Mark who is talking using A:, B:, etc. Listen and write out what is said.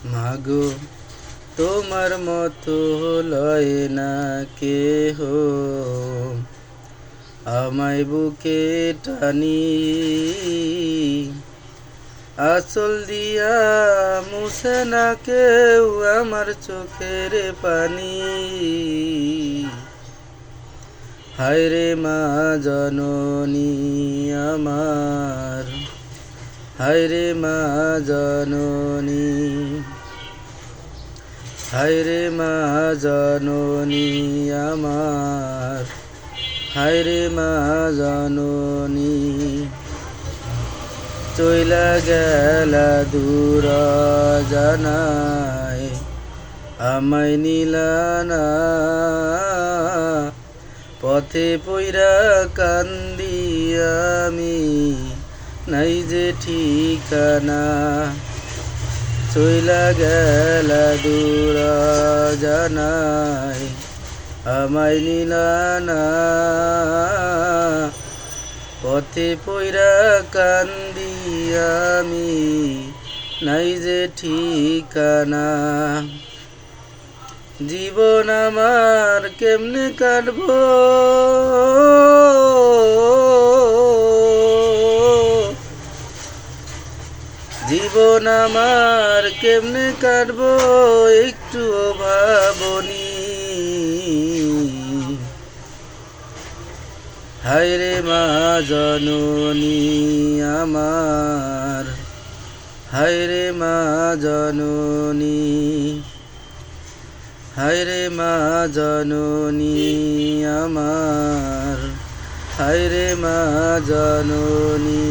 A: মাগো তোমার মতো লয় না কেহ, আমায় বুকে টানি আঁচল দিয়া মুছে না কেউ আমার চোখের পানি। হায়রে মা জননী আমার, হায়রে মা জননী, হায়রে মা জননী আমার, হায়রে মা জননী। চইলা গেলা দূর জানায় আমায় নিলা না, পথে পইরা কান্দি আমি নাই যে ঠিকানা। চইলা গেলা দূর জানায় আমায় নিলা না, পথে পইরা কান্দি আমি নাই যে ঠিকানা। জীবন আমার কেমনে কাটবো, জীবন আমার কেমনে কাটবো একটুও ভাবনি। হায়রে মা জননী আমার, হায়রে মা জননী, হায়রে মা জননী আমার, হায়রে মা জননী।